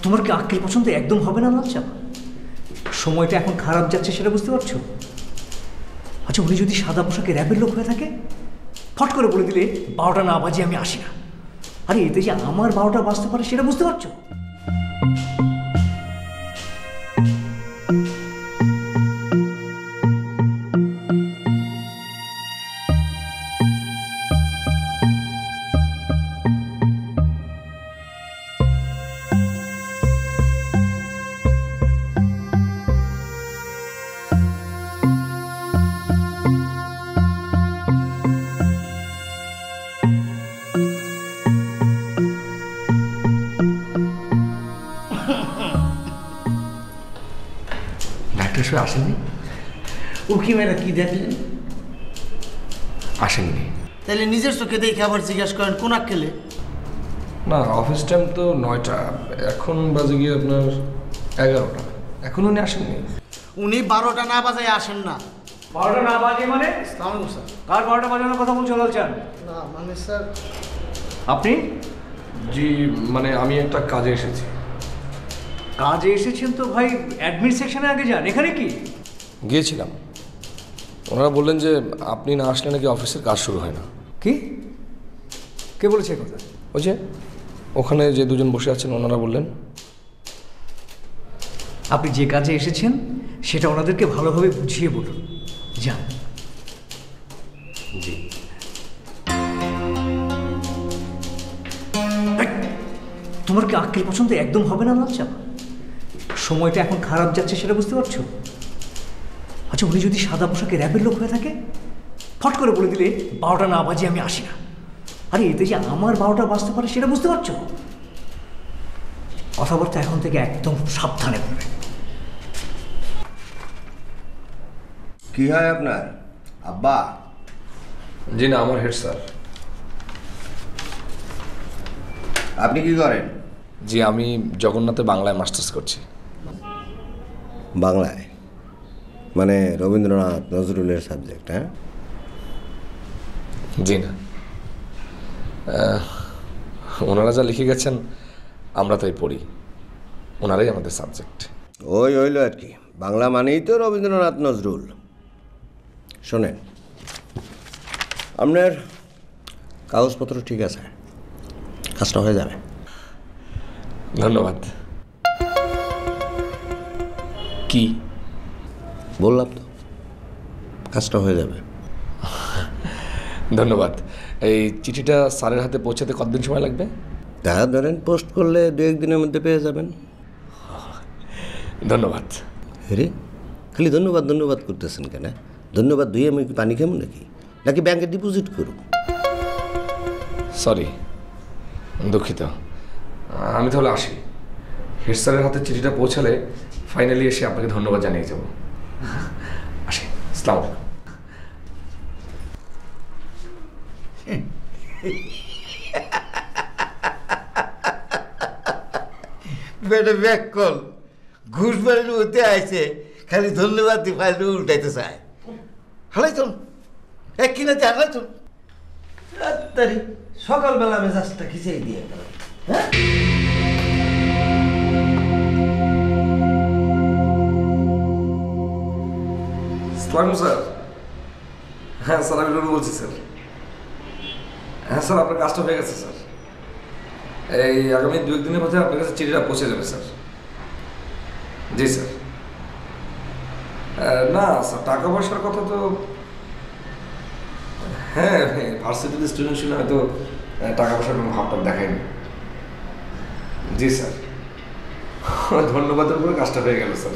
তোমার কি আক্কেল পছন্দ একদম হবে না লালচা? সময়টা এখন খারাপ যাচ্ছে সেটা বুঝতে পারছো? আচ্ছা, উনি যদি সাদা পোশাকে র্যাবের লোক হয়ে থাকে, ফট করে বলে দিলে 12টা না বাজে আমি আসি না। আরে এতে যে আমার 12টা বাজতে পারে সেটা বুঝতে পারছো? ডাক্তার সাহেব আসেননি? উকি মেয়েরা কি দেখলেন? আসেননি। তাহলে নিজের চোখে দেখে আবার জিজ্ঞাসা করেন কোন আক্কেলে? না, অফিস টাইম তো 9টা, এখন বাজে গিয়ে আপনার 11টা, এখন উনি আসেননি। উনি 12টা না বাজায় আসেন না। 12টা না বাজে মানে? আসসালামু আলাইকুম স্যার। কার 12টা বাজানোর কথা বলছো লালচান? না মানে স্যার, আপনি জি, মানে আমি একটা কাজে এসেছি। কাজে এসেছেন তো ভাই অ্যাডমিট সেকশনে আগে যান। এখানে কি? গিয়েছিলাম, ওনারা বললেন যে আপনি না আসলে নাকি অফিসের কাজ শুরু হয় না। কি? কে বলেছে কথা? ওই যে ওখানে যে দুজন বসে আছেন ওনারা বললেন। আপনি যে কাজে এসেছেন সেটা ওনাদেরকে ভালোভাবে বুঝিয়ে বলুন। যান। জি। তোমার কি আক্কেল পছন্দ একদম হবে না লালচা? সময়টা এখন খারাপ যাচ্ছে সেটা বুঝতে পারছো? আচ্ছা, উনি যদি সাদা পোশাকে র্যাবের লোক হয়ে থাকে, ফট করে বলে দিলে 12টা না বাজে আমি আসি না। আরে এতে যে আমার 12টা বাজতে পারে সেটা বুঝতে পারছো? কথাবার্তা এখন থেকে একদম সাবধানে বলবে। কি হয় আপনার আব্বা? জি না, আমার হেড স্যার। আপনি কি করেন? জি, আমি জগন্নাথে বাংলায় মাস্টার্স করছি। বাংলায়? মানে রবীন্দ্রনাথ নজরুলের সাবজেক্ট? হ্যাঁ, জি না, ওনারা যা লিখে গেছেন আমরা তাই পড়ি, ওনারাই আমাদের সাবজেক্ট। ওই হইল আর কি। বাংলা মানেই তো রবীন্দ্রনাথ নজরুল। শোনেন, আপনার কাগজপত্র ঠিক আছে, কাজটা হয়ে যাবে। ধন্যবাদ। কি বললাম তো, কাজটা হয়ে যাবে। ধন্যবাদ। এই চিঠিটা স্যারের হাতে পৌঁছাতে কতদিন সময় লাগবে? তা ধরেন পোস্ট করলে 2-1 দিনের মধ্যে পেয়ে যাবেন। ধন্যবাদ। রে, খালি ধন্যবাদ ধন্যবাদ করতেছেন কেন? ধন্যবাদ দুই আমি কি পানি খাবো নাকি? নাকি ব্যাংকে ডিপোজিট করুন? সরি, দুঃখিত। আমি তাহলে আসি। হেড স্যারের হাতে চিঠিটা পৌঁছালে ফাইনালি এসে আপনাকে ধন্যবাদ জানিয়ে যাব। আসি, আসসালামু আলাইকুম। বেটা ব্যাক কল ঘুষ বাড়ির মধ্যে আইছে, খালি ধন্যবাদ দি ফাইল উল্টাইতে চায়। হালাই চল, এক কিনাতে হালাই চল। তারি সকালবেলা মেজাজটা খিচাই দিয়ে গেল। হ্যাঁ, আসসালামু স্যার। হ্যাঁ স্যার, আমি রুরু বলছি স্যার। হ্যাঁ স্যার, আপনার কাজটা হয়ে গেছে স্যার। এই আগামী 2-1 দিনের মধ্যে আপনার কাছে চিঠিটা পৌঁছে যাবে স্যার। জি স্যার। না স্যার, টাকা পয়সার কথা তো হ্যাঁ ভার্সিটিতে স্টুডেন্ট ছিল, হয়তো টাকা পয়সার কোনো ভাবটা দেখায়নি। জি স্যার, ধন্যবাদের উপরে কাজটা হয়ে গেল স্যার।